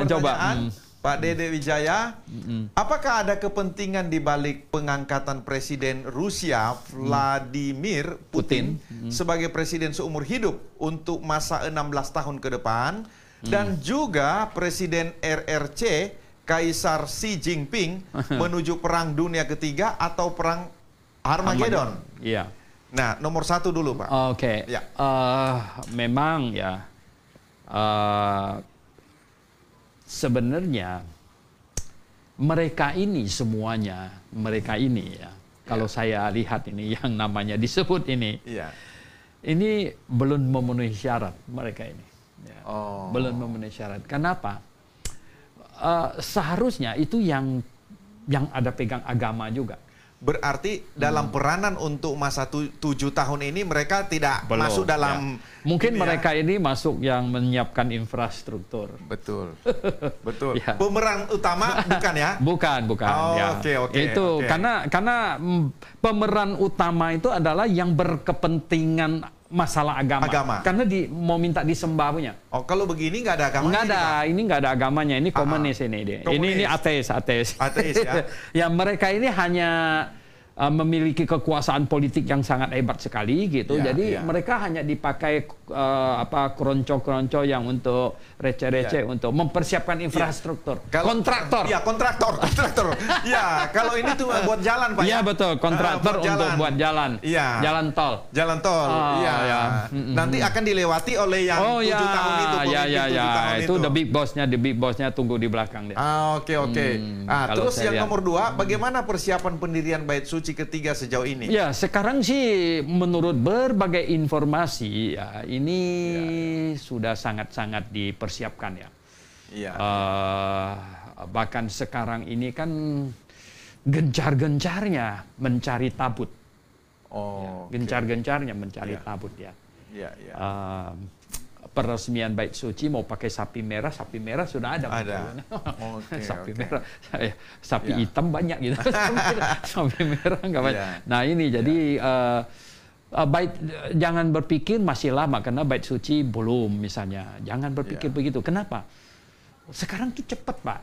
pertanyaan, Pak Dede Wijaya, apakah ada kepentingan di balik pengangkatan Presiden Rusia Vladimir Putin sebagai presiden seumur hidup untuk masa 16 tahun ke depan, dan juga Presiden RRC Kaisar Xi Jinping menuju Perang Dunia Ketiga atau Perang Armageddon? Iya. Nah, nomor 1 dulu, Pak. Oke. Ya. Memang ya. Sebenarnya mereka ini semuanya, mereka ini ya, kalau saya lihat ini yang namanya disebut ini, ini belum memenuhi syarat mereka ini. Ya. Belum memenuhi syarat. Kenapa? Seharusnya itu yang ada pegang agama juga. Berarti dalam peranan untuk masa 7 tahun ini mereka tidak belum, masuk dalam... Mungkin mereka ini masuk yang menyiapkan infrastruktur. Betul. Betul. Ya. Pemeran utama bukan ya? Bukan. Oh, ya. Itu karena pemeran utama itu adalah yang berkepentingan masalah agama. Karena mau minta disembah punya. Oh, kalau begini nggak ada agamanya? Nggak ada, ini nggak ada agamanya. Ini komunis ini dia. Ini ateis. Ateis ya? Ya, mereka ini hanya memiliki kekuasaan politik yang sangat hebat sekali gitu. Jadi mereka hanya dipakai keronco-keronco yang untuk receh-receh untuk mempersiapkan infrastruktur. Kontraktor. Ya, kontraktor. Ya, kalau ini tuh buat jalan, Pak. Iya, betul. Kontraktor untuk buat jalan. Iya. Jalan tol. Jalan tol. Iya. Nanti akan dilewati oleh yang 7 tahun itu. Itu the big boss-nya tunggu di belakang dia. Oke. Terus yang nomor 2, bagaimana persiapan pendirian Bait Suci ketiga sejauh ini? Ya, sekarang sih menurut berbagai informasi ya ini sudah sangat-sangat dipersiapkan ya. Iya. Bahkan sekarang ini kan gencar-gencarnya mencari tabut. Gencar-gencarnya mencari tabut ya. Peresmian Bait Suci mau pakai sapi merah sudah ada. Sapi merah, sapi hitam banyak gitu. Sapi merah nggak banyak. Nah ini jadi jangan berpikir masih lama karena Bait Suci belum misalnya. Jangan berpikir begitu. Kenapa? Sekarang tuh cepat, Pak.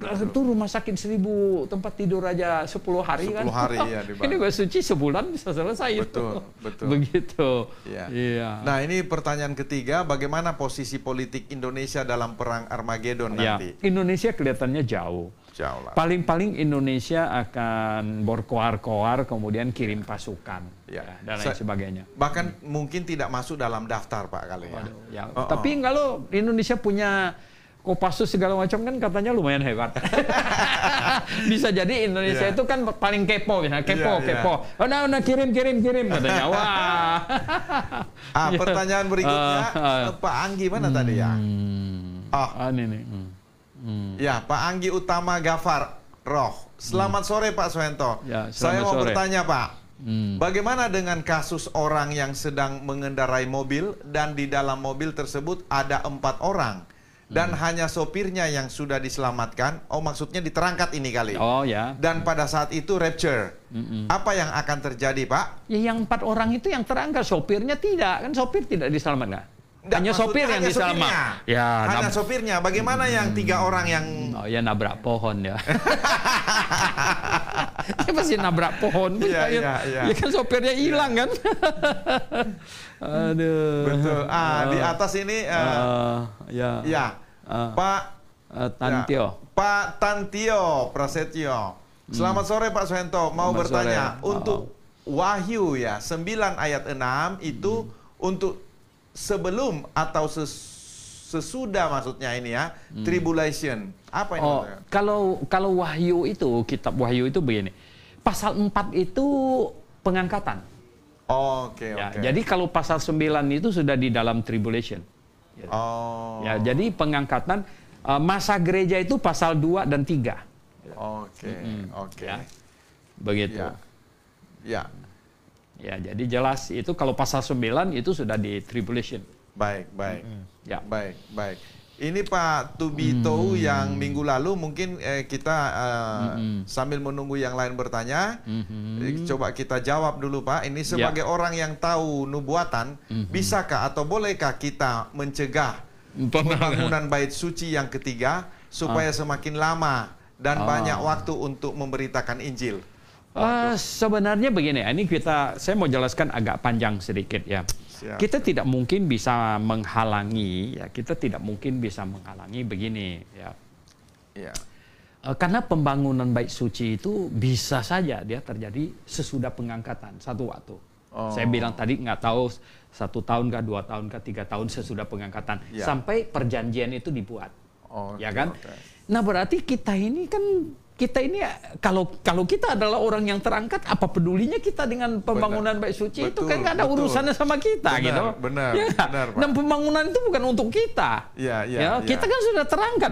Itu rumah sakit 1000 tempat tidur aja 10 hari 10 hari ya. Ini Bait Suci sebulan bisa selesai. Betul. Begitu. Iya. Nah, ini pertanyaan ketiga, bagaimana posisi politik Indonesia dalam perang Armageddon nanti? Indonesia kelihatannya jauh lah. Paling Indonesia akan berkoar-koar kemudian kirim pasukan dan lain sebagainya. Bahkan mungkin tidak masuk dalam daftar, Pak, kali ya. Tapi kalau Indonesia punya Kopassus segala macam kan katanya lumayan hebat. Bisa jadi Indonesia itu kan paling kepo ya, kepo. Udah kirim katanya. Wah. Pertanyaan berikutnya, Pak Anggi mana tadi ya? Ini nih. Ya, Pak Anggi Utama Gafar Roh. Selamat sore, Pak Suhento. Saya mau bertanya, Pak. Bagaimana dengan kasus orang yang sedang mengendarai mobil dan di dalam mobil tersebut ada 4 orang? Dan hanya sopirnya yang sudah diselamatkan. Maksudnya diterangkat ini kali. Dan pada saat itu rapture. Apa yang akan terjadi, Pak? Ya, yang 4 orang itu yang terangkat, sopirnya tidak. Kan sopir tidak diselamatkan. Hanya sopir yang diselamatkan. Hanya sopirnya. Bagaimana yang 3 orang yang... nabrak pohon ya. Dia pasti nabrak pohon. Ya kan sopirnya hilang kan. Aduh. Betul. Di atas ini Pak Tantio. Pak Tantio Prasetyo. Selamat sore, Pak Suhento. Mau bertanya untuk Wahyu 9 ayat 6 itu untuk sebelum atau sesudah maksudnya ini ya, tribulation. Apa ini? Kalau Wahyu itu, kitab Wahyu itu begini. Pasal 4 itu pengangkatan. Jadi kalau pasal 9 itu sudah di dalam tribulation. Jadi pengangkatan masa gereja itu pasal 2 dan 3. Begitu. Jadi jelas itu kalau pasal 9 itu sudah di tribulation. Baik. Ini Pak Tubito yang minggu lalu mungkin kita sambil menunggu yang lain bertanya, coba kita jawab dulu, Pak. Ini sebagai orang yang tahu nubuatan, bisakah atau bolehkah kita mencegah pembangunan bait suci yang ketiga supaya semakin lama dan banyak waktu untuk memberitakan Injil? Sebenarnya begini, ini saya mau jelaskan agak panjang sedikit ya. Siap. Kita tidak mungkin bisa menghalangi, ya kita tidak mungkin bisa menghalangi begini ya. Ya. Karena pembangunan bait suci itu bisa saja dia terjadi sesudah pengangkatan satu waktu. Saya bilang tadi nggak tahu 1 tahun kah, 2 tahun kah, 3 tahun sesudah pengangkatan sampai perjanjian itu dibuat, ya kan? Nah berarti kita ini kalau kita adalah orang yang terangkat, apa pedulinya kita dengan pembangunan bait suci itu kan nggak ada urusannya sama kita, gitu. Benar. Dan pembangunan itu bukan untuk kita. Kita kan sudah terangkat,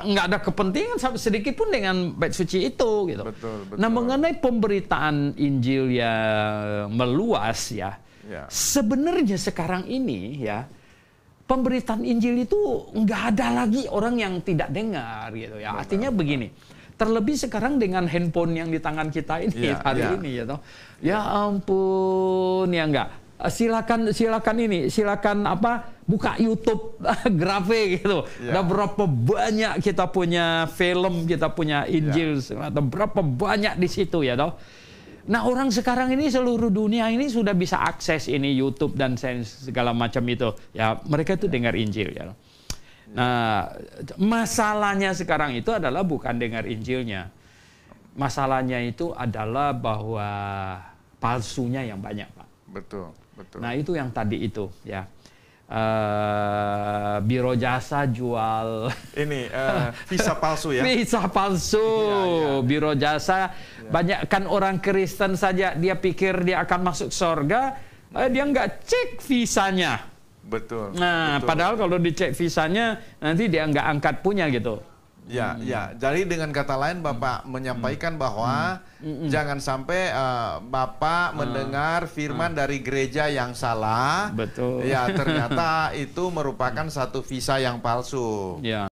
nggak ada kepentingan sedikit pun dengan bait suci itu, gitu. Betul. Nah mengenai pemberitaan Injil yang meluas ya, sebenarnya sekarang ini ya. Pemberitaan Injil itu nggak ada lagi orang yang tidak dengar gitu ya. Artinya begini, terlebih sekarang dengan handphone yang di tangan kita ini ini ya toh. Ya ampun ya enggak. Silakan buka YouTube Grafe gitu. Ada berapa banyak kita punya film, kita punya Injil, ada berapa banyak di situ ya toh. Nah orang sekarang ini seluruh dunia ini sudah bisa akses ini YouTube dan segala macam itu. Ya mereka itu dengar Injil ya. Nah masalahnya sekarang itu adalah bukan dengar Injilnya. Masalahnya itu adalah bahwa palsunya yang banyak, Pak. Betul. Nah itu yang tadi itu ya. Biro jasa jual visa palsu ya. Visa palsu, biro jasa. Banyak kan orang Kristen saja dia pikir dia akan masuk surga, dia nggak cek visanya. Betul. Nah, padahal kalau dicek visanya nanti dia nggak angkat punya gitu. Ya. Jadi dengan kata lain Bapak menyampaikan bahwa jangan sampai Bapak mendengar firman dari gereja yang salah. Betul. Ya, ternyata itu merupakan satu visa yang palsu. Ya.